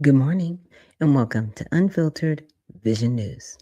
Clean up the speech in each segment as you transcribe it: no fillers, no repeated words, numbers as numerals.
Good morning and welcome to Unfiltered Vision News.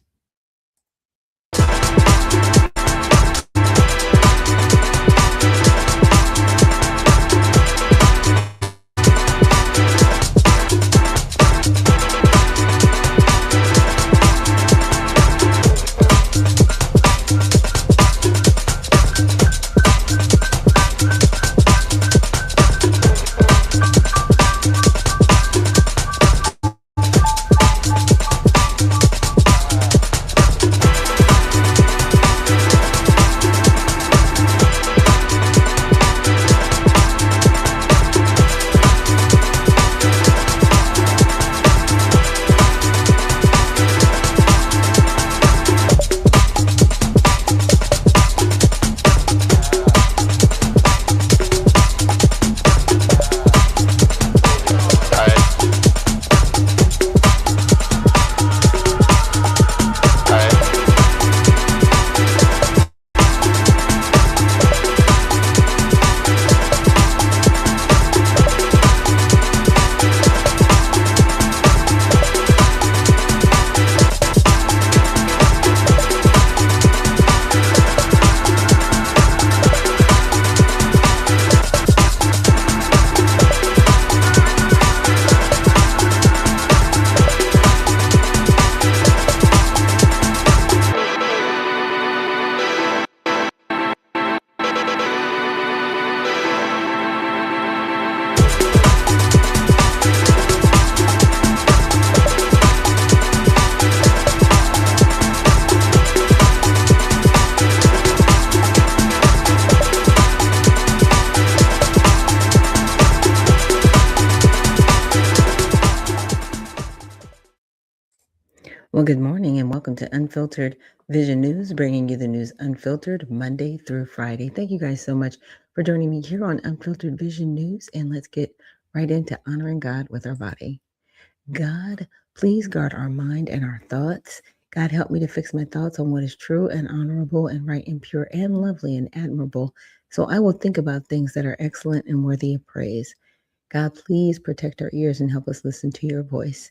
Well, good morning and welcome to Unfiltered Vision News, bringing you the news unfiltered Monday through Friday. Thank you guys so much for joining me here on Unfiltered Vision News, and let's get right into honoring God with our body. God, please guard our mind and our thoughts. God, help me to fix my thoughts on what is true and honorable and right and pure and lovely and admirable, so I will think about things that are excellent and worthy of praise. God, please protect our ears and help us listen to your voice.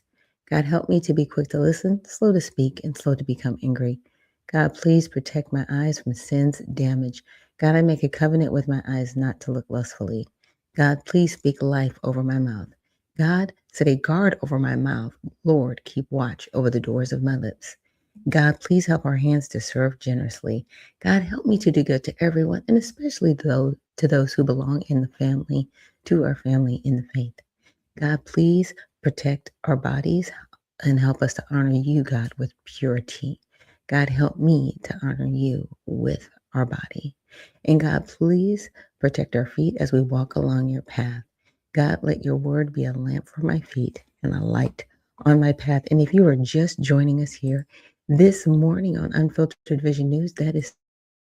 God, help me to be quick to listen, slow to speak, and slow to become angry. God, please protect my eyes from sin's damage. God, I make a covenant with my eyes not to look lustfully. God, please speak life over my mouth. God, set a guard over my mouth. Lord, keep watch over the doors of my lips. God, please help our hands to serve generously. God, help me to do good to everyone, and especially to those who belong in the family, to our family in the faith. God, please protect our bodies and help us to honor you, God, with purity. God, help me to honor you with our body. And God, please protect our feet as we walk along your path. God, let your word be a lamp for my feet and a light on my path. And if you are just joining us here this morning on Unfiltered Vision News, that is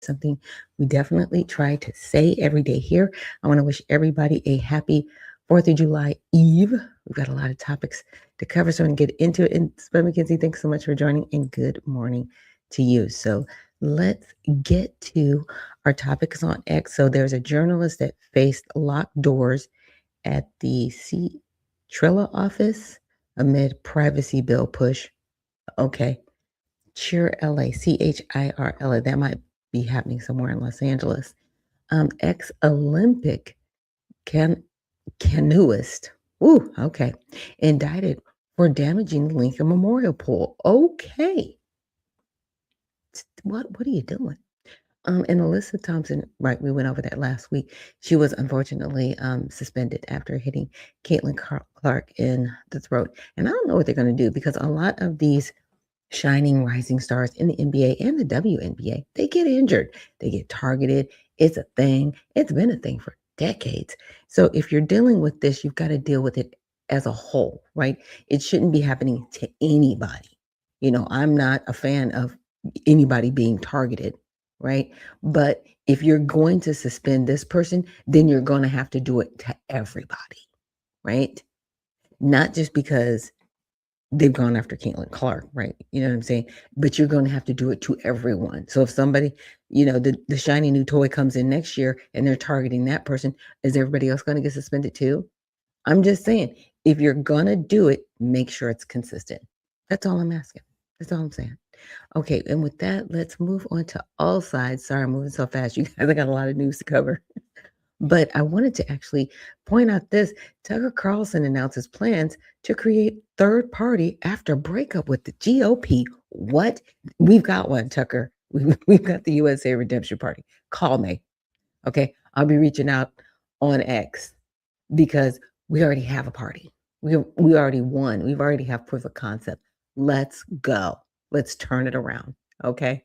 something we definitely try to say every day here. I want to wish everybody a happy 4th of July Eve. We've got a lot of topics to cover, so I'm going to get into it. And Spud McKenzie, thanks so much for joining, and good morning to you. So let's get to our topics on X. So there's a journalist that faced locked doors at the Trilla office amid privacy bill push. Okay. Cheer LA, CHIRLA. That might be happening somewhere in Los Angeles. Ex-Olympic canoeist, ooh, okay, indicted for damaging Lincoln Memorial Pool. Okay. What are you doing? And Alyssa Thompson, right, we went over that last week. She was unfortunately suspended after hitting Caitlin Clark in the throat. And I don't know what they're going to do, because a lot of these shining rising stars in the NBA and the WNBA, they get injured. They get targeted. It's a thing. It's been a thing for decades. So if you're dealing with this, you've got to deal with it as a whole, right? It shouldn't be happening to anybody. I'm not a fan of anybody being targeted, right? But if you're going to suspend this person, then you're going to have to do it to everybody, right? Not just because they've gone after Caitlin Clark, right? You know what I'm saying? But you're going to have to do it to everyone. So if somebody, the shiny new toy comes in next year and they're targeting that person, is everybody else going to get suspended too? I'm just saying, if you're going to do it, make sure it's consistent. That's all I'm asking. That's all I'm saying. Okay, and with that, let's move on to all sides. Sorry, I'm moving so fast. You guys, I got a lot of news to cover. But I wanted to actually point out this. Tucker Carlson announces plans to create third party after breakup with the GOP. What? We've got one, Tucker. We've got the USA Redemption Party. Call me. Okay. I'll be reaching out on X because we already have a party. We already won. We've already have proof of concept. Let's go. Let's turn it around. Okay.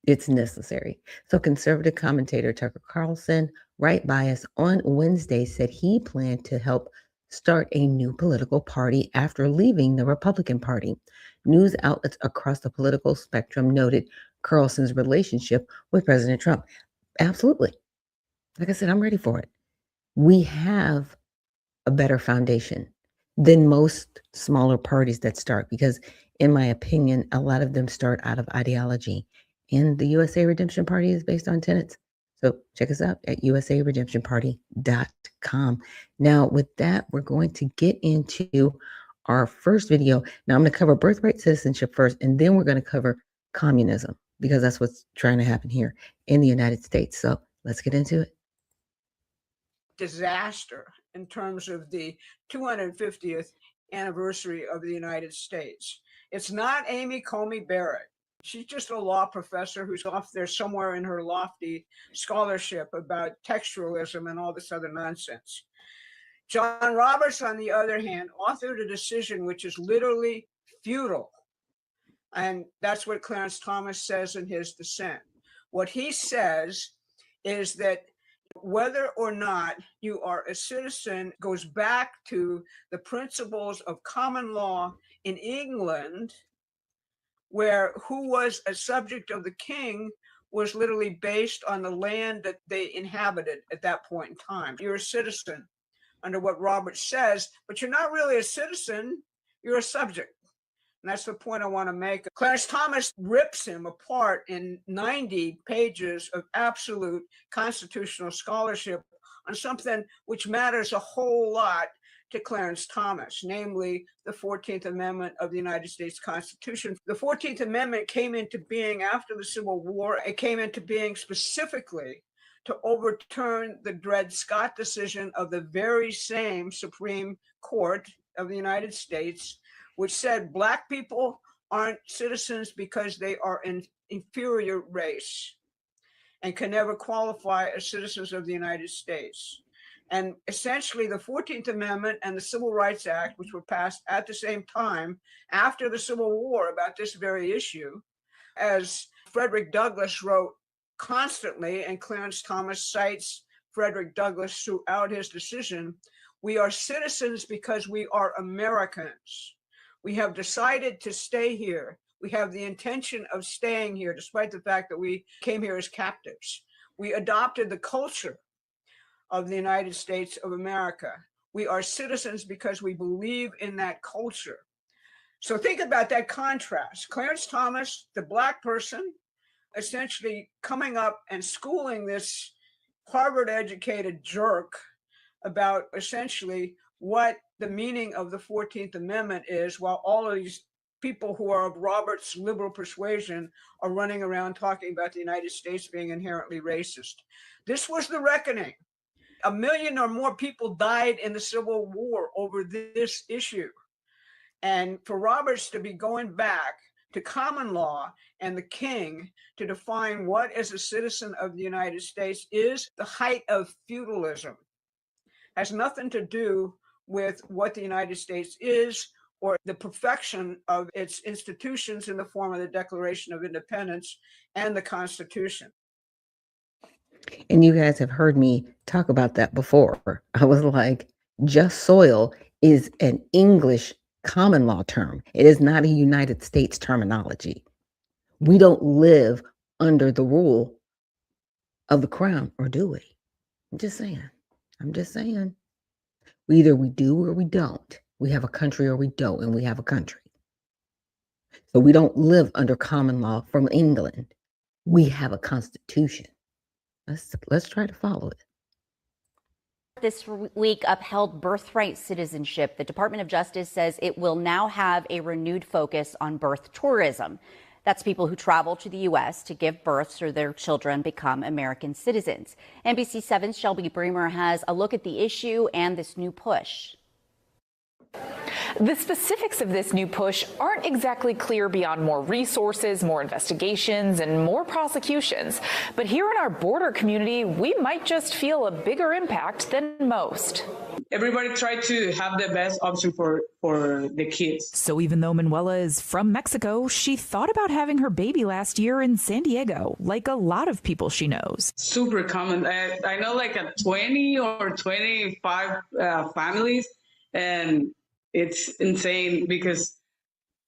It's necessary. So, conservative commentator Tucker Carlson, right bias, on Wednesday said he planned to help start a new political party after leaving the Republican Party. News outlets across the political spectrum noted Carlson's relationship with President Trump. Absolutely. Like I said, I'm ready for it. We have a better foundation than most smaller parties that start because, in my opinion, a lot of them start out of ideology. And the USA Redemption Party is based on tenets. So check us out at usaredemptionparty.com. Now, with that, we're going to get into our first video. Now, I'm going to cover birthright citizenship first, and then we're going to cover communism because that's what's trying to happen here in the United States. So let's get into it. Disaster in terms of the 250th anniversary of the United States. It's not Amy Coney Barrett. She's just a law professor who's off there somewhere in her lofty scholarship about textualism and all this other nonsense. John Roberts, on the other hand, authored a decision which is literally futile. And that's what Clarence Thomas says in his dissent. What he says is that whether or not you are a citizen goes back to the principles of common law in England, where who was a subject of the king was literally based on the land that they inhabited at that point in time. You're a citizen under what Roberts says, but you're not really a citizen, you're a subject. And that's the point I want to make. Clarence Thomas rips him apart in 90 pages of absolute constitutional scholarship on something which matters a whole lot to Clarence Thomas, namely the 14th Amendment of the United States Constitution. The 14th Amendment came into being after the Civil War. It came into being specifically to overturn the Dred Scott decision of the very same Supreme Court of the United States, which said Black people aren't citizens because they are an inferior race and can never qualify as citizens of the United States. And essentially, the 14th Amendment and the Civil Rights Act, which were passed at the same time after the Civil War about this very issue, as Frederick Douglass wrote constantly, and Clarence Thomas cites Frederick Douglass throughout his decision, we are citizens because we are Americans. We have decided to stay here. We have the intention of staying here, despite the fact that we came here as captives. We adopted the culture of the United States of America. We are citizens because we believe in that culture. So think about that contrast. Clarence Thomas, the Black person, essentially coming up and schooling this Harvard-educated jerk about essentially what the meaning of the 14th Amendment is, while all of these people who are of Robert's liberal persuasion are running around talking about the United States being inherently racist. This was the reckoning. 1 million or more people died in the Civil War over this issue. And for Roberts to be going back to common law and the king to define what is a citizen of the United States is the height of feudalism. Has nothing to do with what the United States is or the perfection of its institutions in the form of the Declaration of Independence and the Constitution. And you guys have heard me talk about that before. I was like, just soil is an English common law term. It is not a United States terminology. We don't live under the rule of the crown, or do we? I'm just saying. I'm just saying. Either we do or we don't. We have a country or we don't, and we have a country. So we don't live under common law from England. We have a constitution. Let's try to follow it. This week upheld birthright citizenship. The Department of Justice says it will now have a renewed focus on birth tourism. That's people who travel to the U.S. to give birth so their children become American citizens. NBC 7's Shelby Bremer has a look at the issue and this new push. The specifics of this new push aren't exactly clear beyond more resources, more investigations, and more prosecutions. But here in our border community, we might just feel a bigger impact than most. Everybody tried to have the best option for the kids. So even though Manuela is from Mexico, she thought about having her baby last year in San Diego, like a lot of people she knows. Super common. I know like a 20 or 25 families, and it's insane because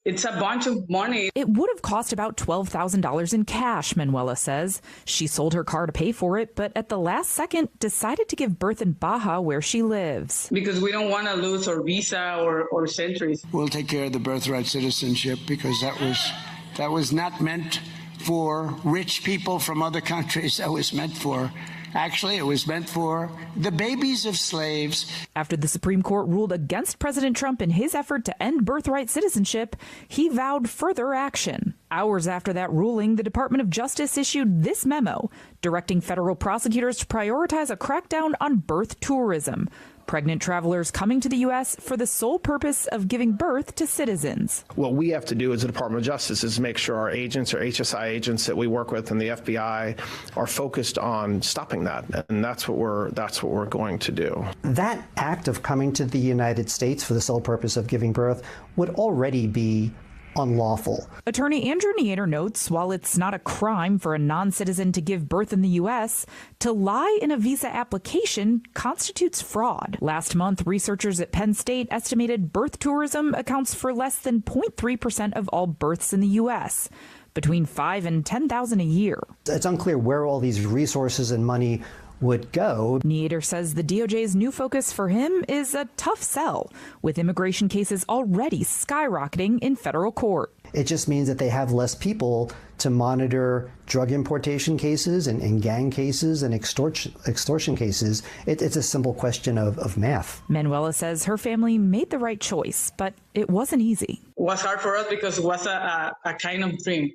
it's a bunch of money. It would have cost about $12,000 in cash, Manuela says. She sold her car to pay for it, but at the last second decided to give birth in Baja, where she lives. Because we don't want to lose our visa or centuries. We'll take care of the birthright citizenship because that was not meant for rich people from other countries. That was meant for Actually, it was meant for the babies of slaves. After the Supreme Court ruled against President Trump in his effort to end birthright citizenship, he vowed further action. Hours after that ruling, the Department of Justice issued this memo directing federal prosecutors to prioritize a crackdown on birth tourism. Pregnant travelers coming to the U.S. for the sole purpose of giving birth to citizens. What we have to do as the Department of Justice is make sure our agents or HSI agents that we work with and the FBI are focused on stopping that, and that's what we're going to do. That act of coming to the United States for the sole purpose of giving birth would already be unlawful. Attorney Andrew Neater notes while it's not a crime for a non-citizen to give birth in the U.S., to lie in a visa application constitutes fraud. Last month, researchers at Penn State estimated birth tourism accounts for less than 0.3% of all births in the U.S., between 5,000 and 10,000 a year. It's unclear where all these resources and money would go. Neater says the DOJ's new focus for him is a tough sell, with immigration cases already skyrocketing in federal court. It just means that they have less people to monitor drug importation cases and gang cases and extortion cases. It's a simple question of math. Manuela says her family made the right choice, but it wasn't easy. It was hard for us because it was a kind of dream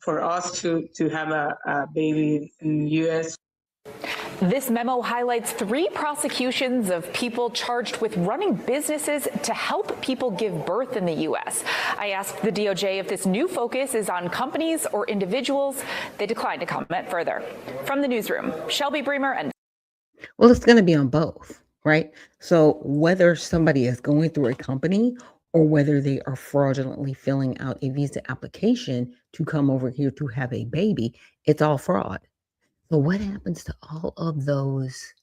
for us to have a baby in the U.S. This memo highlights 3 prosecutions of people charged with running businesses to help people give birth in the U.S. I asked the DOJ if this new focus is on companies or individuals. They declined to comment further. From the newsroom, Shelby Bremer and... Well, it's going to be on both, right? So whether somebody is going through a company or whether they are fraudulently filling out a visa application to come over here to have a baby, it's all fraud. So what happens to all of those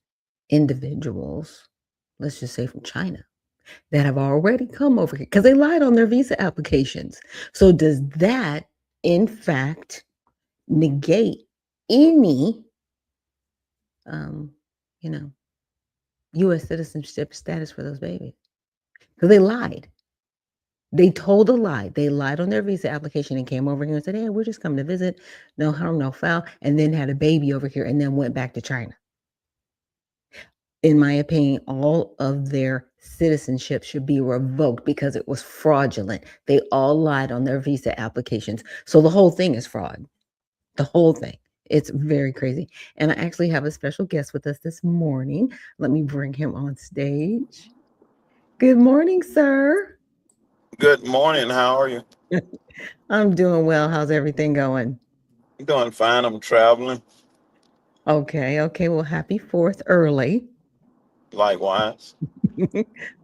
individuals, let's just say from China, that have already come over here because they lied on their visa applications? So does that, in fact, negate any, U.S. citizenship status for those babies? Because they lied. They told a lie. They lied on their visa application and came over here and said, hey, we're just coming to visit. No harm, no foul. And then had a baby over here and then went back to China. In my opinion, all of their citizenship should be revoked because it was fraudulent. They all lied on their visa applications. So the whole thing is fraud. The whole thing. It's very crazy. And I actually have a special guest with us this morning. Let me bring him on stage. Good morning, sir. Good morning. How are you? I'm doing well. How's everything going? I'm doing fine. I'm traveling. Okay. Well, happy 4th early. Likewise.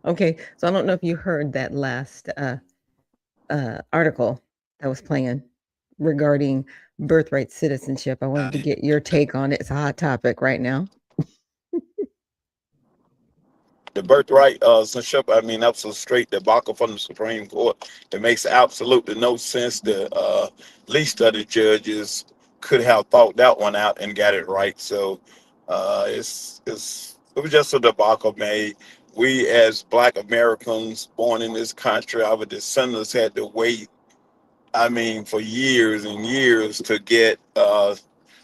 Okay. So I don't know if you heard that last article that was playing regarding birthright citizenship. I wanted to get your take on it. It's a hot topic right now. The birthright citizenship, that's a straight debacle from the Supreme Court. It makes absolutely no sense. The least of the judges could have thought that one out and got it right. So it was just a debacle made. We as Black Americans born in this country, our descendants had to wait, for years and years to get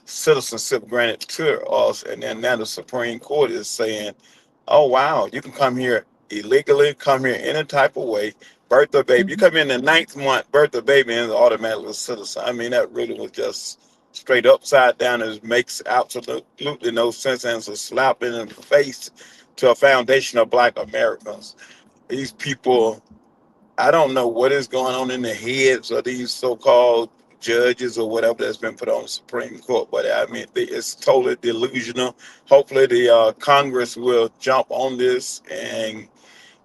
citizenship granted to us, and then now the Supreme Court is saying, "Oh wow, you can come here illegally, come here any type of way, birth a baby. You come in the 9th month, birth a baby, and automatically a citizen." I mean, that really was just straight upside down. It makes absolutely no sense, and it's a slap in the face to a foundation of Black Americans. These people, I don't know what is going on in the heads of these so-called judges or whatever that's been put on the Supreme Court, but I mean, it's totally delusional. Hopefully, the Congress will jump on this and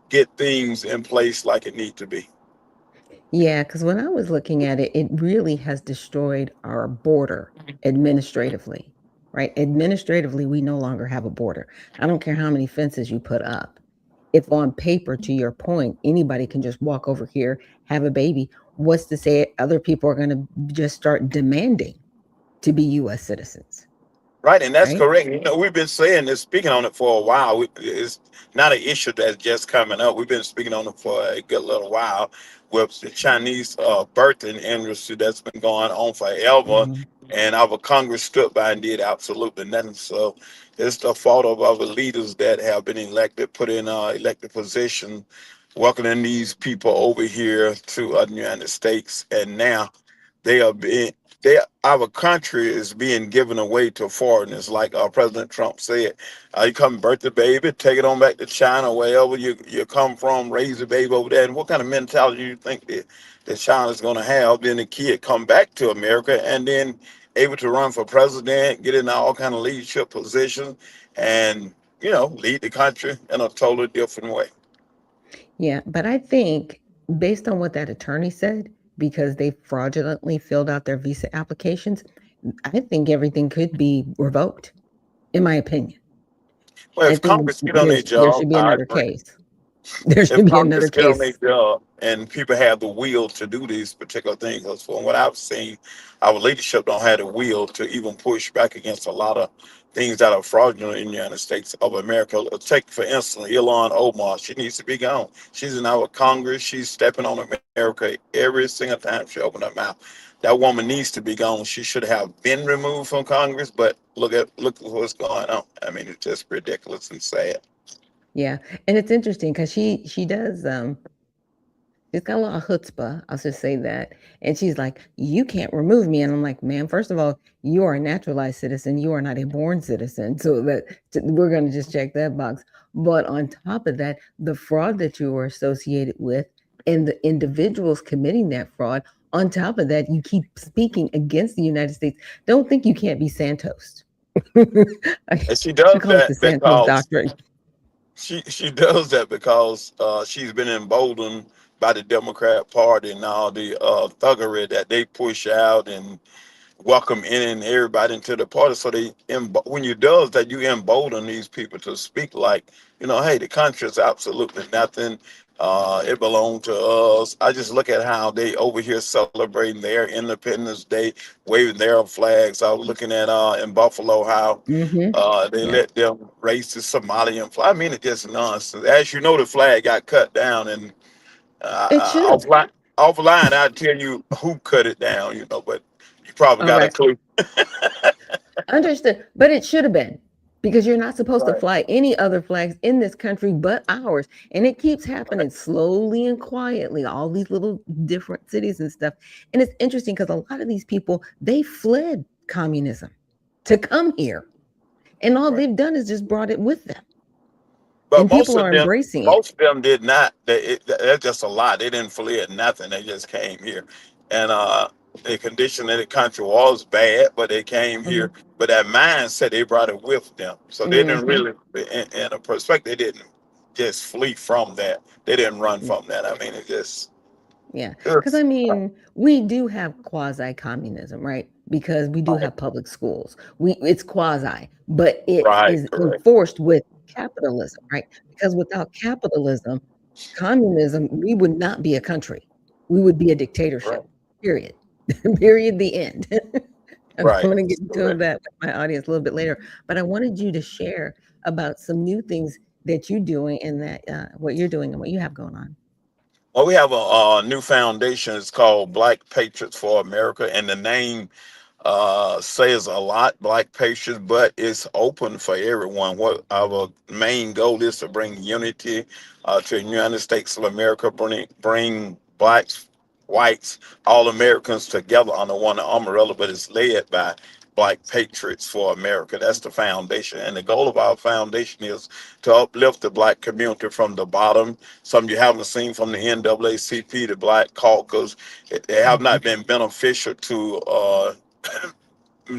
get things in place like it needs to be. Yeah, because when I was looking at it, it really has destroyed our border administratively, right? Administratively, we no longer have a border. I don't care how many fences you put up. If on paper, to your point, anybody can just walk over here, have a baby, what's to say other people are going to just start demanding to be U.S. citizens, Right, and that's right? correct. You know, we've been saying this, speaking on it for a while. It's not an issue that's just coming up. We've been speaking on it for a good little while with the Chinese birthing industry that's been going on forever, Mhm. and our Congress stood by and did absolutely nothing. So it's the fault of our leaders that have been elected, put in elected position, welcoming these people over here to the United States, and now they are being our country is being given away to foreigners, like President Trump said. You come birth the baby, take it on back to China, wherever you come from, raise the baby over there. And what kind of mentality do you think that China's going to have? Then the kid come back to America and then able to run for president, get in all kind of leadership positions, and lead the country in a totally different way. Yeah, but I think based on what that attorney said, because they fraudulently filled out their visa applications, I think everything could be revoked, in my opinion. Well, I if think Congress get on their there job, should be I another agree. case. There If should be another Congress get on their case. job and people have the will to do these particular things, because from what I've seen, our leadership don't have the will to even push back against a lot of things that are fraudulent in the United States of America. Take, for instance, Ilhan Omar. She needs to be gone. She's in our Congress. She's stepping on America every single time she opens her mouth. That woman needs to be gone. She should have been removed from Congress, but look at what's going on. I mean, it's just ridiculous and sad. Yeah, and it's interesting because she does she's got a lot of chutzpah, I'll just say that. And she's like, "You can't remove me." And I'm like, "Man, first of all, you are a naturalized citizen. You are not a born citizen. So we're going to just check that box." But on top of that, the fraud that you are associated with and the individuals committing that fraud, on top of that, you keep speaking against the United States. Don't think you can't be Santos. And she I does call it the that Santos because doctrine. she does that because she's been emboldened by the Democrat Party and all the thuggery that they push out and welcome in and everybody into the party. So when you does that, you embolden these people to speak like, hey, the country is absolutely nothing. It belongs to us. I just look at how they over here celebrating their Independence Day, waving their flags. I was looking at in Buffalo how Mm-hmm. they Yeah, let them race the Somalian flag. I mean, it's just nonsense. As you know, the flag got cut down, and it should have. offline, I'll tell you who cut it down. But you probably All got a right. clue. Understood. But it should have been because you're not supposed to Right. fly any other flags in this country but ours. And it keeps happening slowly and quietly, all these little different cities and stuff. And it's interesting because a lot of these people, they fled communism to come here. And all Right. they've done is just brought it with them. But And people are embracing it. most of them did not. That's just a lie. They didn't flee at nothing. They just came here, and the condition of the country was bad, but they came here. Hmm. But that mindset, they brought it with them. So they didn't Hmm. really, in a perspective, they didn't just flee from that. They didn't run from that. I mean, Yeah, because it's I mean, we do have quasi communism, right? Because we do right, have public schools. It's quasi, but it right, is correct, enforced with capitalism, right? Because without capitalism, communism, we would not be a country. We would be a right, dictatorship. Period. Period. The end. I'm right, going to get into correct. that with my audience a little bit later, but I wanted you to share about some new things that you're doing and that what you're doing and what you have going on. Well, we have a new foundation. It's called Black Patriots for America, and the name says a lot, Black Patriots, but it's open for everyone. What our main goal is to bring unity to the United States of America, bring blacks, whites, all Americans together under one umbrella, but it's led by Black Patriots for America. That's the foundation. And the goal of our foundation is to uplift the Black community from the bottom. Some you haven't seen from the NAACP, the Black Caucus. They have not been beneficial to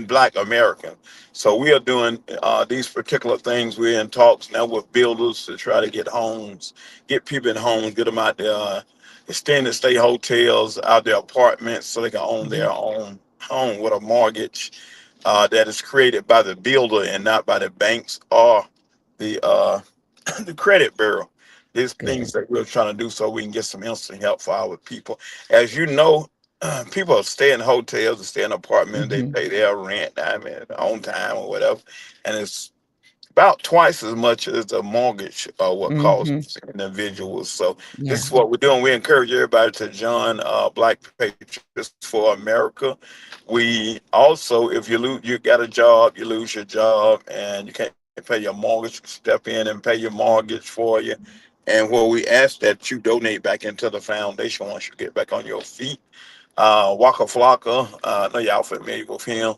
Black American. So we are doing these particular things. We're in talks now with builders to try to get homes, get people in homes, get them out there, extended stay hotels, out their apartments so they can own their own home with a mortgage that is created by the builder and not by the banks or the the credit bureau. These things that we're trying to do so we can get some instant help for our people. As you know, people stay in hotels and stay in apartments. They pay their rent, I mean, on time or whatever, and it's about twice as much as the mortgage what costs individuals. So this is what we're doing. We encourage everybody to join Black Patriots for America. We also, if you lose, you got a job, you lose your job, and you can't pay your mortgage, step in and pay your mortgage for you. And what we ask that you donate back into the foundation once you get back on your feet. Waka Flocka, I know y'all familiar with him.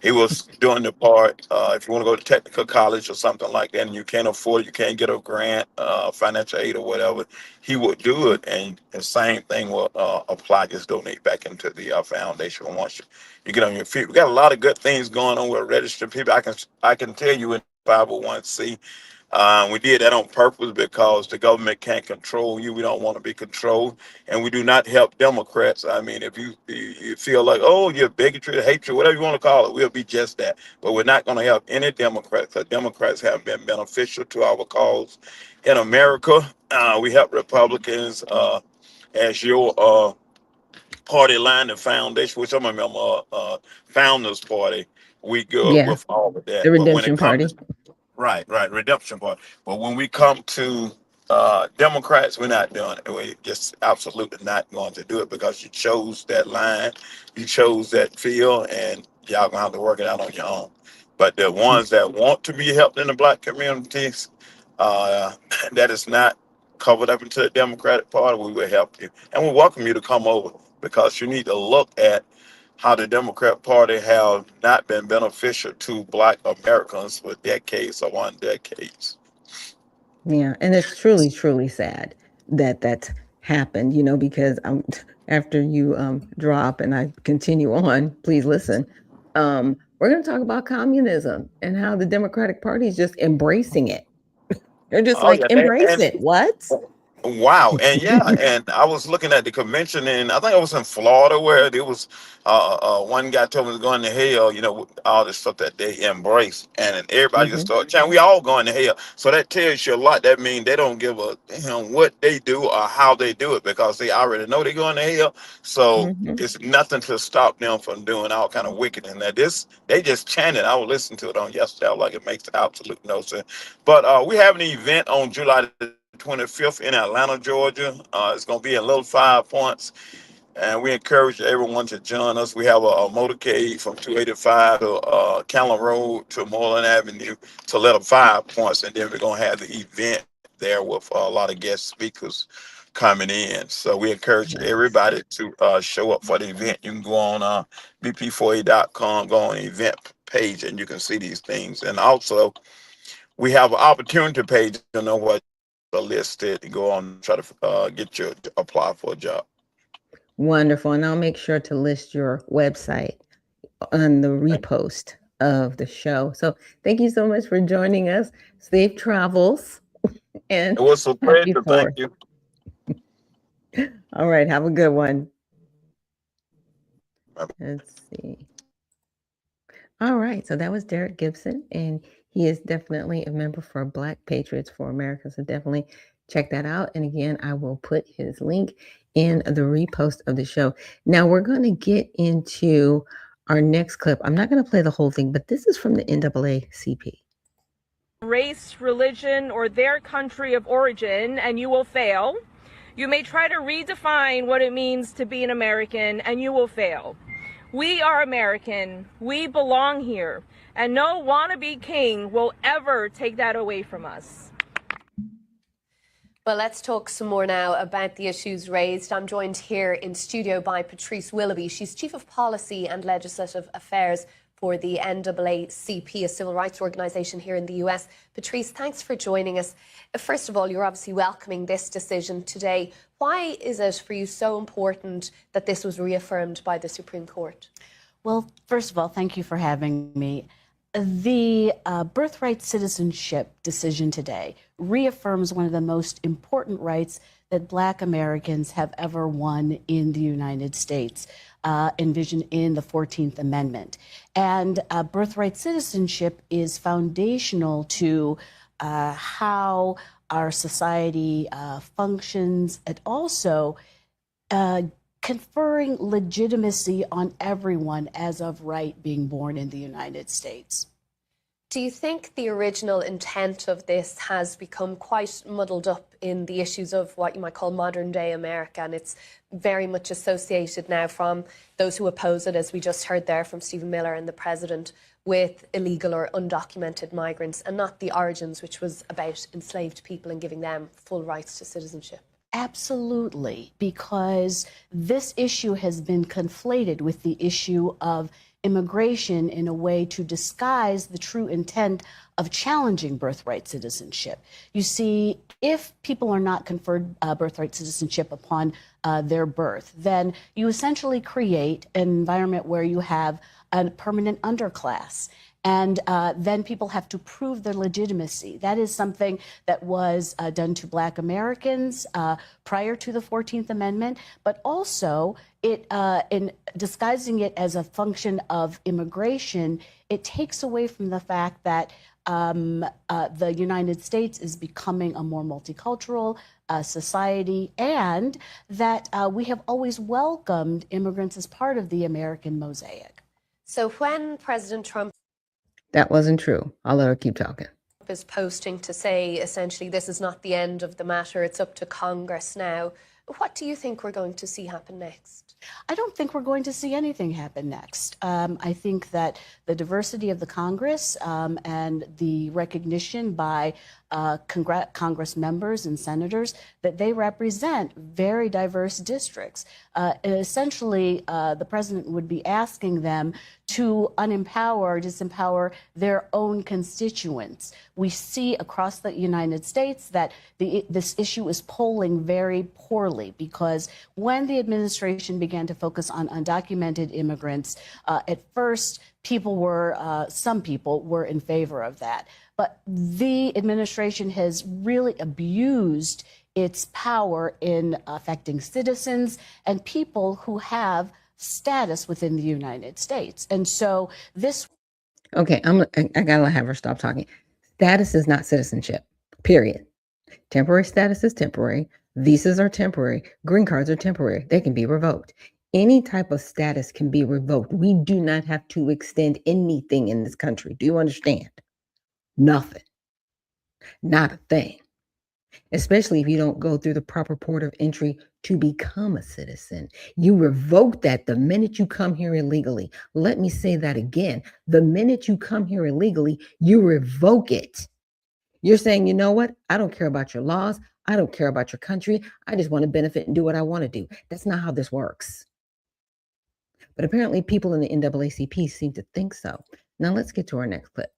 He was doing the part. If you want to go to technical college or something like that, and you can't afford it, you can't get a grant, financial aid or whatever, he would do it. And the same thing will apply. Just donate back into the foundation once you get on your feet. We got a lot of good things going on with registered people. I can tell you in 501c. We did that on purpose because the government can't control you. We don't want to be controlled, and we do not help Democrats. I mean, if you feel like, oh, you're bigotry, hatred, whatever you want to call it, we'll be just that. But we're not going to help any Democrats. The Democrats have been beneficial to our cause in America. We help Republicans as your party line and foundation, which I'm a member Founders Party. We go with all of that. The But when it Redemption comes Party. to right, redemption part. But when we come to Democrats, we're not doing it. We're just absolutely not going to do it because you chose that line, you chose that field, and y'all gonna have to work it out on your own. But the ones that want to be helped in the Black communities, that is not covered up into the Democratic Party, we will help you, and we welcome you to come over because you need to look at how the Democrat Party have not been beneficial to Black Americans for decades or one decades. Yeah, and it's truly, truly sad that that's happened, because after you drop and I continue on, please listen. We're going to talk about communism and how the Democratic Party is just embracing it. They're just embrace it. What? Wow. And and I was looking at the convention, and I think I was in Florida where there was one guy told me to go into hell, all the stuff that they embrace. And then everybody just started chanting, we all going to hell. So that tells you a lot. That means they don't give a what they do or how they do it because they already know they're going to hell. So it's nothing to stop them from doing all kind of wicked. And that they just chanted. I was listening to it on yesterday. I was like, it makes absolute no sense. But we have an event on July 25th in Atlanta, Georgia. It's going to be in Little 5 Points, and we encourage everyone to join us. We have a motorcade from 285 to Callan Road to Moreland Avenue to Little 5 Points, and then we're going to have the event there with a lot of guest speakers coming in. So we encourage everybody to show up for the event. You can go on bp4a.com, go on the event page, and you can see these things. And also, we have an opportunity page, what listed, go on and try to get you to apply for a job. Wonderful. And I'll make sure to list your website on the repost of the show. So thank you so much for joining us. Safe travels. And it was a pleasure. Thank you. All right. Have a good one. Let's see. All right. So that was Derek Gibson, and he is definitely a member for Black Patriots for America. So definitely check that out. And again, I will put his link in the repost of the show. Now we're going to get into our next clip. I'm not going to play the whole thing, but this is from the NAACP. Race, religion, or their country of origin, and you will fail. You may try to redefine what it means to be an American, and you will fail. We are American. We belong here. And no wannabe king will ever take that away from us. Well, let's talk some more now about the issues raised. I'm joined here in studio by Patrice Willoughby. She's Chief of Policy and Legislative Affairs for the NAACP, a civil rights organisation here in the US. Patrice, thanks for joining us. First of all, you're obviously welcoming this decision today. Why is it for you so important that this was reaffirmed by the Supreme Court? Well, first of all, thank you for having me. The birthright citizenship decision today reaffirms one of the most important rights that Black Americans have ever won in the United States, envisioned in the 14th Amendment. And birthright citizenship is foundational to how our society functions, and also conferring legitimacy on everyone as of right being born in the United States. Do you think the original intent of this has become quite muddled up in the issues of what you might call modern day America, and it's very much associated now from those who oppose it, as we just heard there from Stephen Miller and the President, with illegal or undocumented migrants, and not the origins, which was about enslaved people and giving them full rights to citizenship? Absolutely, because this issue has been conflated with the issue of immigration in a way to disguise the true intent of challenging birthright citizenship. You see, if people are not conferred birthright citizenship upon their birth, then you essentially create an environment where you have a permanent underclass. And then people have to prove their legitimacy. That is something that was done to Black Americans prior to the 14th Amendment, but also in disguising it as a function of immigration, it takes away from the fact that the United States is becoming a more multicultural society, and that we have always welcomed immigrants as part of the American mosaic. So when President Trump That wasn't true. I'll let her keep talking. is posting to say, essentially, this is not the end of the matter, it's up to Congress now, what do you think we're going to see happen next? I don't think we're going to see anything happen next. I think that the diversity of the Congress and the recognition by Congress members and senators that they represent very diverse districts. Essentially, the president would be asking them to disempower their own constituents. We see across the United States that this issue is polling very poorly, because when the administration began to focus on undocumented immigrants, at first some people were in favor of that. But the administration has really abused its power in affecting citizens and people who have status within the United States. And so this... Okay, I gotta have her stop talking. Status is not citizenship, period. Temporary status is temporary. Visas are temporary. Green cards are temporary. They can be revoked. Any type of status can be revoked. We do not have to extend anything in this country. Do you understand? Nothing. Not a thing. Especially if you don't go through the proper port of entry to become a citizen. You revoke that the minute you come here illegally. Let me say that again. The minute you come here illegally, you revoke it. You're saying, you know what? I don't care about your laws. I don't care about your country. I just want to benefit and do what I want to do. That's not how this works. But apparently people in the NAACP seem to think so. Now let's get to our next clip.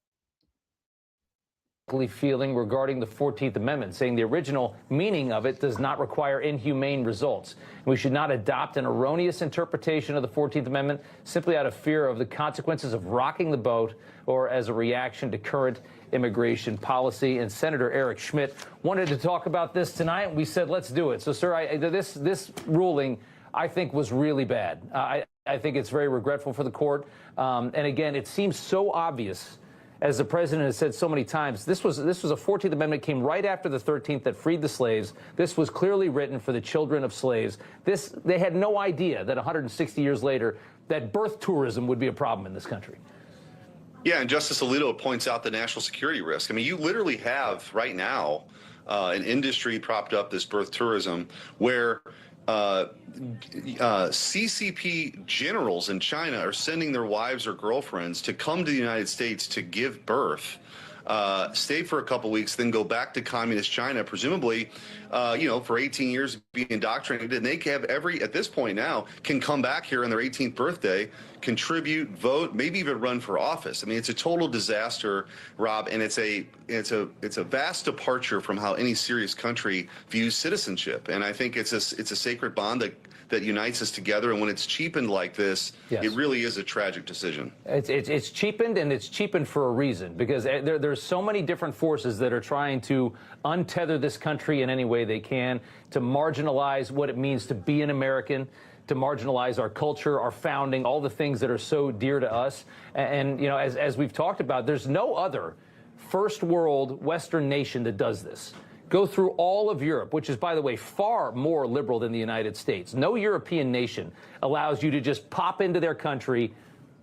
Feeling regarding the 14th Amendment, saying the original meaning of it does not require inhumane results. We should not adopt an erroneous interpretation of the 14th Amendment simply out of fear of the consequences of rocking the boat or as a reaction to current immigration policy. And Senator Eric Schmidt wanted to talk about this tonight. We said, let's do it. So, sir, this ruling, I think, was really bad. I think it's very regretful for the court. And again, it seems so obvious, as the president has said so many times, this was a 14th Amendment, came right after the 13th that freed the slaves. This was clearly written for the children of slaves. They had no idea that 160 years later that birth tourism would be a problem in this country. Yeah, and Justice Alito points out the national security risk. I mean, you literally have right now an industry propped up, this birth tourism, where CCP generals in China are sending their wives or girlfriends to come to the United States to give birth, stay for a couple weeks, then go back to communist China, presumably, for 18 years being indoctrinated. And they have at this point now, can come back here on their 18th birthday, contribute, vote, maybe even run for office. I mean, it's a total disaster, Rob, and it's a vast departure from how any serious country views citizenship. And I think it's a sacred bond that unites us together. And when it's cheapened like this, It really is a tragic decision. It's cheapened, and it's cheapened for a reason, because there's so many different forces that are trying to untether this country in any way they can, to marginalize what it means to be an American, to marginalize our culture, our founding, all the things that are so dear to us. And as we've talked about, there's no other first world Western nation that does this. Go through all of Europe, which is, by the way, far more liberal than the United States. No European nation allows you to just pop into their country,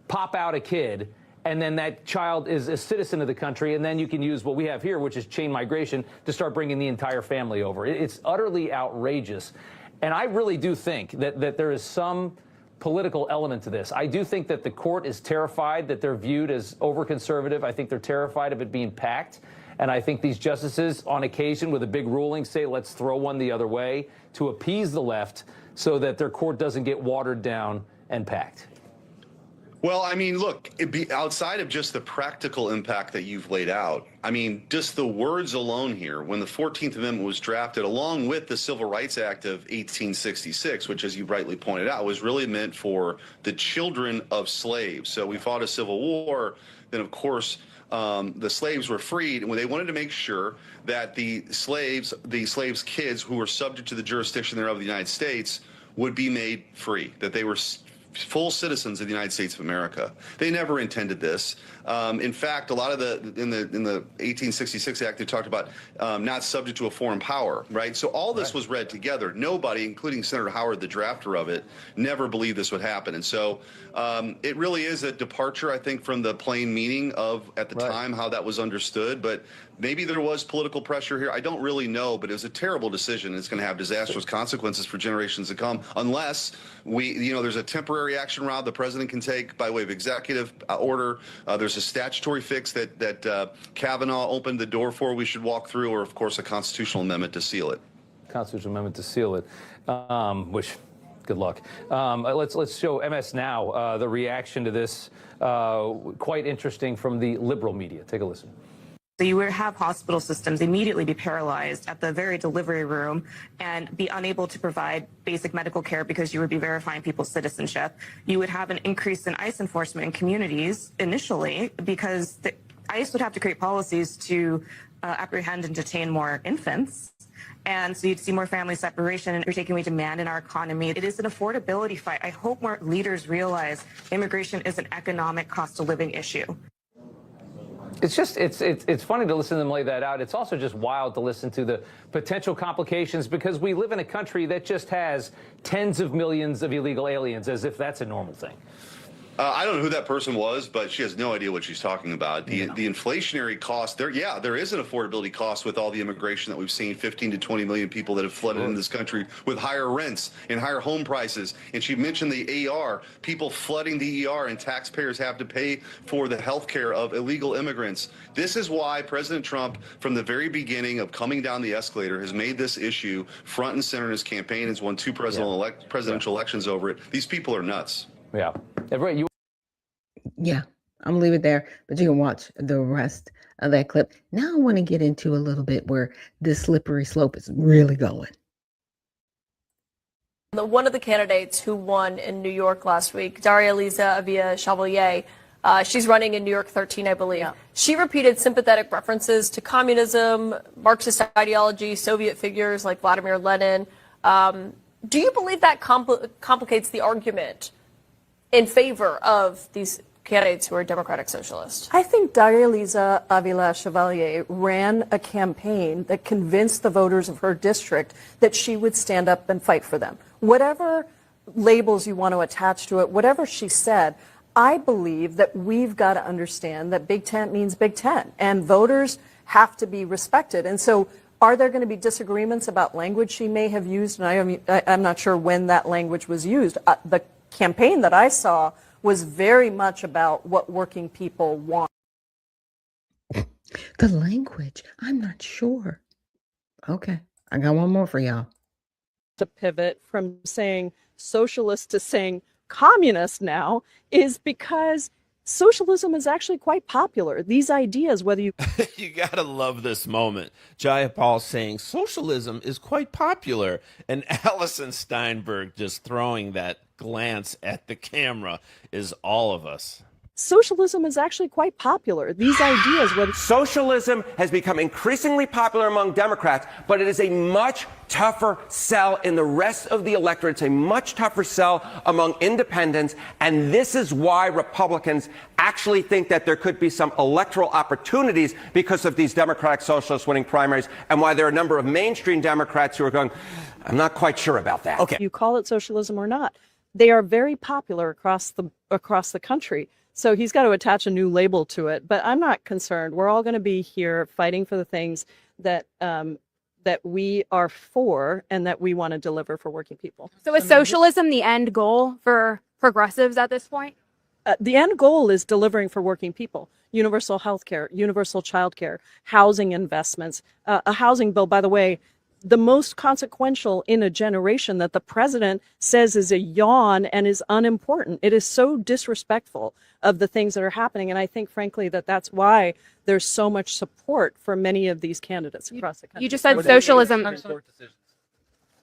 pop out a kid, and then that child is a citizen of the country, and then you can use what we have here, which is chain migration, to start bringing the entire family over. It's utterly outrageous. And I really do think that there is some political element to this. I do think that the court is terrified that they're viewed as over-conservative. I think they're terrified of it being packed. And I think these justices, on occasion, with a big ruling, say, let's throw one the other way to appease the left so that their court doesn't get watered down and packed. Well, I mean, look, outside of just the practical impact that you've laid out, I mean, just the words alone here, when the 14th Amendment was drafted, along with the Civil Rights Act of 1866, which, as you rightly pointed out, was really meant for the children of slaves. So we fought a civil war, then, of course, the slaves were freed, and when they wanted to make sure that the slaves' kids who were subject to the jurisdiction thereof the United States would be made free, that they were full citizens of the United States of America. They never intended this. In fact, a lot of in the 1866 Act, they talked about not subject to a foreign power, right? So all this was read together. Nobody, including Senator Howard, the drafter of it, never believed this would happen. And so it really is a departure, I think, from the plain meaning of, at the time, how that was understood. But maybe there was political pressure here. I don't really know, but it was a terrible decision. It's going to have disastrous consequences for generations to come, unless there's a temporary action, Rob, the president can take by way of executive order. There's a statutory fix that Kavanaugh opened the door for. We should walk through, or of course a constitutional amendment to seal it. Constitutional amendment to seal it, which. Good luck. Let's show MS Now the reaction to this. Quite interesting from the liberal media. Take a listen. So you would have hospital systems immediately be paralyzed at the very delivery room and be unable to provide basic medical care because you would be verifying people's citizenship. You would have an increase in ICE enforcement in communities initially because the ICE would have to create policies to apprehend and detain more infants. And so you'd see more family separation, and you're taking away demand in our economy. It is an affordability fight. I hope more leaders realize immigration is an economic cost of living issue. It's just, it's funny to listen to them lay that out. It's also just wild to listen to the potential complications, because we live in a country that just has tens of millions of illegal aliens, as if that's a normal thing. I don't know who that person was, but she has no idea what she's talking about. The inflationary cost there is an affordability cost with all the immigration that we've seen, 15 to 20 million people that have flooded into this country with higher rents and higher home prices. And she mentioned the ER, people flooding the ER, and taxpayers have to pay for the health care of illegal immigrants. This is why President Trump, from the very beginning of coming down the escalator, has made this issue front and center in his campaign, has won 2 presidential elections over it. These people are nuts. Yeah. Yeah, I'm gonna leave it there, but you can watch the rest of that clip. Now I want to get into a little bit where this slippery slope is really going. One of the candidates who won in New York last week, Daria-Liza Avia-Chevalier, she's running in New York 13, I believe. Yeah. She repeated sympathetic references to communism, Marxist ideology, Soviet figures like Vladimir Lenin. Do you believe that complicates the argument in favor of these candidates who are Democratic Socialists? I think Daria-Liza Avila-Chevalier ran a campaign that convinced the voters of her district that she would stand up and fight for them. Whatever labels you want to attach to it, whatever she said, I believe that we've got to understand that Big Tent means Big Tent, and voters have to be respected. And so Are there going to be disagreements about language she may have used? And I'm not sure when that language was used. The campaign that I saw was very much about what working people want. The language, I'm not sure. Okay, I got one more for y'all. To pivot from saying socialist to saying communist now is because socialism is actually quite popular. These ideas, whether you You gotta love this moment. Jayapal saying socialism is quite popular, and Alison Steinberg just throwing that glance at the camera is all of us. socialism is actually quite popular. These ideas, whether Socialism has become increasingly popular among Democrats, but it is a much tougher sell in the rest of the electorate. It's a much tougher sell among independents, and this is why Republicans actually think that there could be some electoral opportunities because of these Democratic Socialists winning primaries, and why there are a number of mainstream Democrats who are going, I'm not quite sure about that. you call it socialism or not, they are very popular across the country. So he's got to attach a new label to it. But I'm not concerned. We're all going to be here fighting for the things that that we are for and that we want to deliver for working people. So is socialism the end goal for progressives at this point? The end goal is delivering for working people. Universal health care, universal child care, housing investments, a housing bill, by the way, the most consequential in a generation that the president says is a yawn and is unimportant. It is so disrespectful of the things that are happening. And I think, frankly, that that's why there's so much support for many of these candidates across the country. You just said socialism.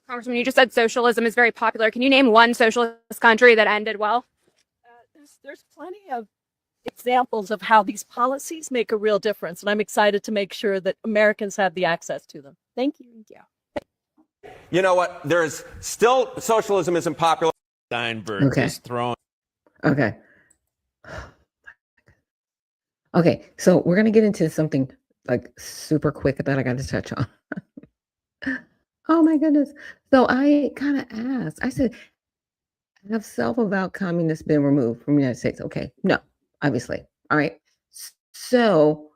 Congressman, you just said socialism is very popular. Can you name one socialist country that ended well? There's plenty of examples of how these policies make a real difference. And I'm excited to make sure that Americans have the access to them. Thank you. Yeah. You know what? There's still socialism isn't popular. Steinberg just throwing. Okay. Okay, so we're going to get into something like super quick that I got to touch on. Oh my goodness. So I kind of asked, I said, have self-avowed communists been removed from the United States? Okay, no, obviously. All right. So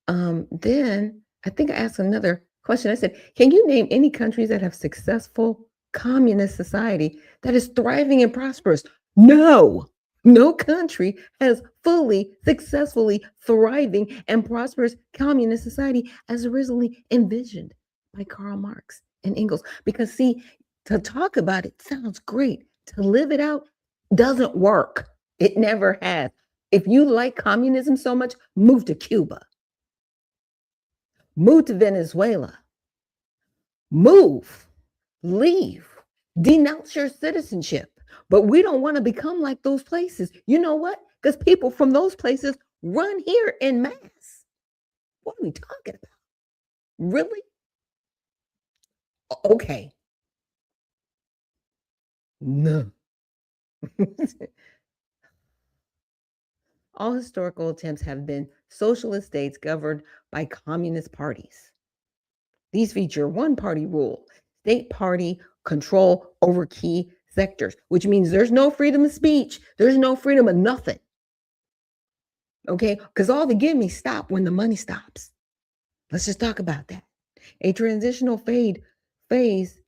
then I think I asked another question. I said, can you name any countries that have successful communist society that is thriving and prosperous? No. No country has fully, successfully thriving and prosperous communist society as originally envisioned by Karl Marx and Engels. Because see, to talk about it sounds great. To live it out doesn't work. It never has. If you like communism so much, move to Cuba. Move to Venezuela. Move. Leave. Denounce your citizenship. But we don't want to become like those places. You know what? Because people from those places run here en masse. What are we talking about? Really? Okay. No. All historical attempts have been socialist states governed by communist parties. These feature one-party rule, state party control over key sectors, which means there's no freedom of speech. There's no freedom of nothing. Okay? Because all the gimme stop when the money stops. Let's just talk about that. A transitional phase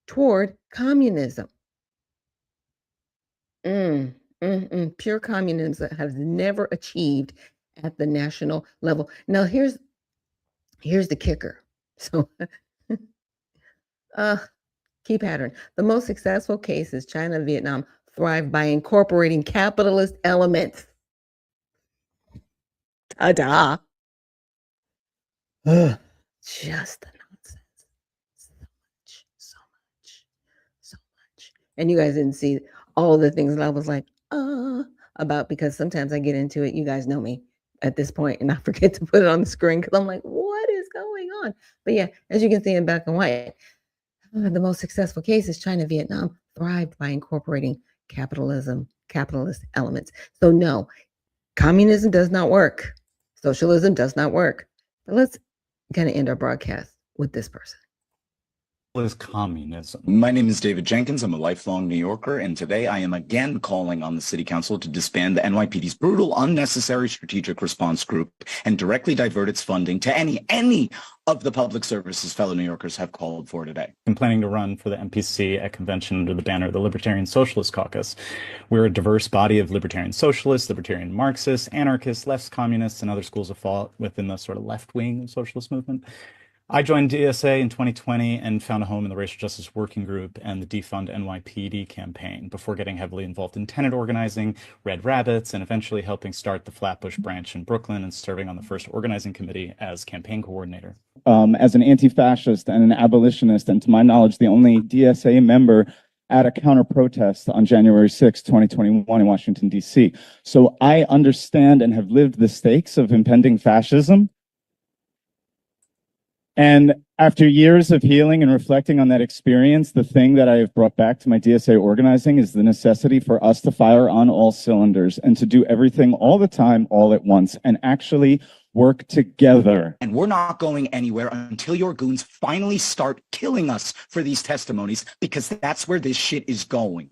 toward communism. Pure communism has never achieved at the national level. Now, here's the kicker. So, key pattern. The most successful cases, China and Vietnam, thrive by incorporating capitalist elements. Ta-da. Just the nonsense. So much. And you guys didn't see all the things that I was like, about, because sometimes I get into it. You guys know me at this point, and I forget to put it on the screen because I'm like, what is going on? But yeah, as you can see in black and white, the most successful cases, China, Vietnam, thrived by incorporating capitalist elements. So no, communism does not work. Socialism does not work. But let's kind of end our broadcast with this person. is communism? My name is David Jenkins. I'm a lifelong New Yorker, and today I am again calling on the City Council to disband the NYPD's brutal, unnecessary strategic response group and directly divert its funding to any of the public services fellow New Yorkers have called for today. I'm planning to run for the MPC at convention under the banner of the Libertarian Socialist Caucus. We're a diverse body of libertarian socialists, libertarian Marxists, anarchists, left communists, and other schools of thought within the sort of left wing of socialist movement. I joined DSA in 2020 and found a home in the Racial Justice Working Group and the Defund NYPD campaign before getting heavily involved in tenant organizing, Red Rabbits, and eventually helping start the Flatbush branch in Brooklyn and serving on the first organizing committee as campaign coordinator. As an anti-fascist and an abolitionist, and to my knowledge, the only DSA member at a counter-protest on January 6, 2021 in Washington, D.C. So I understand and have lived the stakes of impending fascism. And after years of healing and reflecting on that experience, the thing that I have brought back to my DSA organizing is the necessity for us to fire on all cylinders and to do everything all the time, all at once, and actually work together. And we're not going anywhere until your goons finally start killing us for these testimonies, because that's where this shit is going.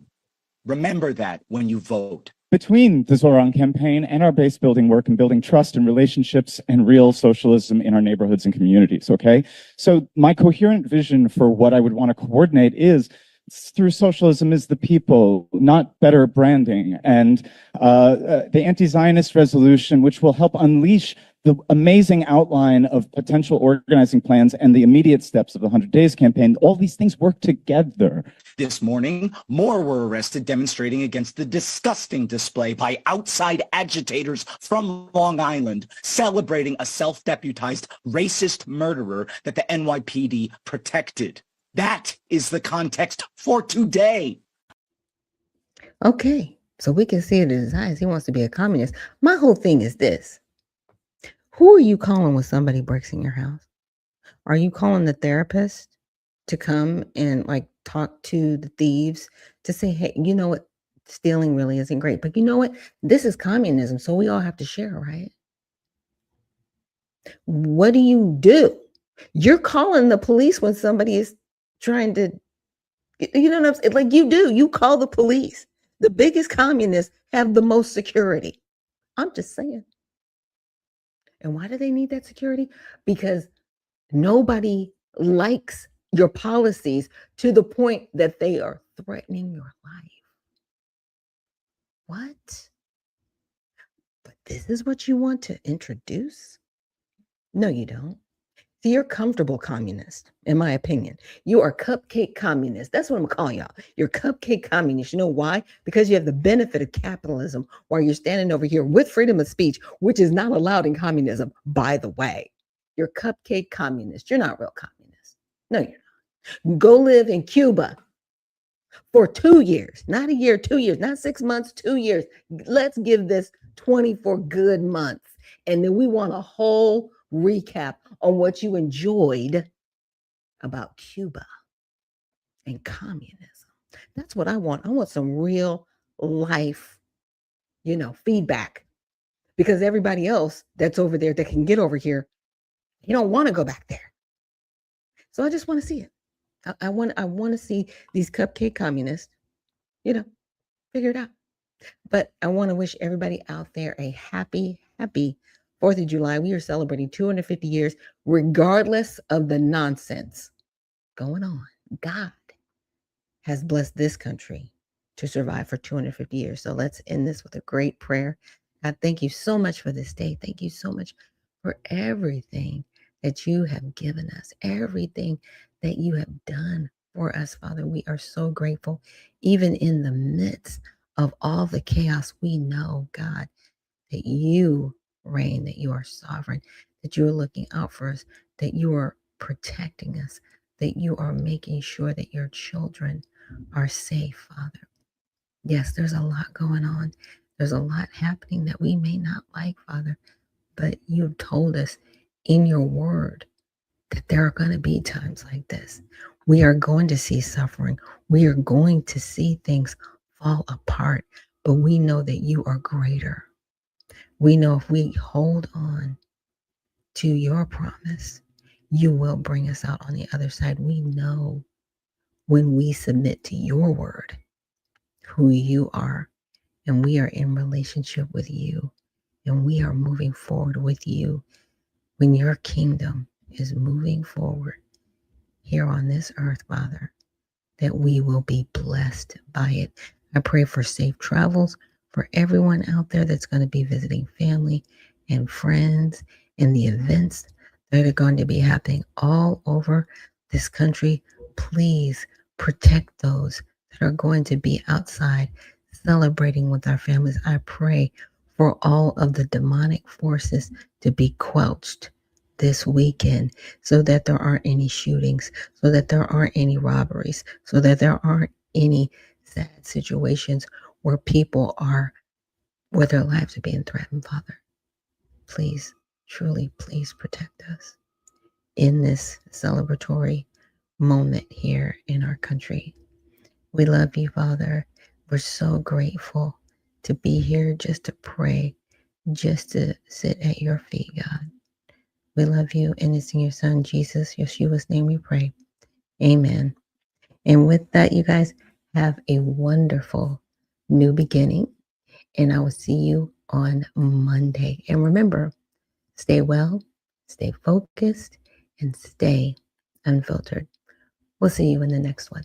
Remember that when you vote. Between the Zoran campaign and our base building work and building trust and relationships and real socialism in our neighborhoods and communities, okay? So my coherent vision for what I would want to coordinate is through socialism is the people, not better branding, and the anti-Zionist resolution, which will help unleash the amazing outline of potential organizing plans and the immediate steps of the 100 Days campaign. All these things work together. This morning, more were arrested demonstrating against the disgusting display by outside agitators from Long Island, celebrating a self-deputized racist murderer that the NYPD protected. That is the context for today. Okay, so we can see it in his eyes. He wants to be a communist. My whole thing is this. Who are you calling when somebody breaks in your house? Are you calling the therapist to come and like talk to the thieves to say, hey, you know what? Stealing really isn't great, but you know what? This is communism, so we all have to share, right? What do? You're calling the police when somebody is trying to, you know what I'm saying? Like you call the police. The biggest communists have the most security. I'm just saying. And why do they need that security? Because nobody likes your policies to the point that they are threatening your life. What? But this is what you want to introduce? No, you don't. See, you're comfortable communist, in my opinion. You are cupcake communist. That's what I'm calling y'all. You're cupcake communist. You know why? Because you have the benefit of capitalism while you're standing over here with freedom of speech, which is not allowed in communism, by the way. You're cupcake communist. You're not real communist. No, you're not. Go live in Cuba for 2 years, not a year, 2 years, not 6 months, 2 years. Let's give this 24 good months. And then we want a whole recap on what you enjoyed about Cuba and communism. That's what I want. I want some real life, feedback, because everybody else that's over there that can get over here, you don't want to go back there. So I just want to see it. I want to see these cupcake communists, figure it out. But I want to wish everybody out there a happy 4th of July. We are celebrating 250 years, regardless of the nonsense going on. God has blessed this country to survive for 250 years. So let's end this with a great prayer. God, thank you so much for this day. Thank you so much for everything that you have given us, everything that you have done for us, Father. We are so grateful. Even in the midst of all the chaos, we know, God, that you reign, that you are sovereign, that you are looking out for us, that you are protecting us, that you are making sure that your children are safe, Father. Yes, there's a lot going on. There's a lot happening that we may not like, Father, but you've told us in your word that there are going to be times like this. We are going to see suffering. We are going to see things fall apart, but we know that you are greater. We know if we hold on to your promise, you will bring us out on the other side. We know when we submit to your word, who you are, and we are in relationship with you, and we are moving forward with you, when your kingdom is moving forward here on this earth, Father, that we will be blessed by it. I pray for safe travels for everyone out there that's going to be visiting family and friends, and the events that are going to be happening all over this country. Please protect those that are going to be outside celebrating with our families. I pray for all of the demonic forces to be quelched this weekend, so that there aren't any shootings, so that there aren't any robberies, so that there aren't any sad situations where where their lives are being threatened, Father. Please, truly, please protect us in this celebratory moment here in our country. We love you, Father. We're so grateful to be here just to pray, just to sit at your feet, God. We love you, and it's in your Son, Jesus, Yeshua's name we pray. Amen. And with that, you guys, have a wonderful new beginning, and I will see you on Monday. And remember, stay well, stay focused, and stay unfiltered. We'll see you in the next one.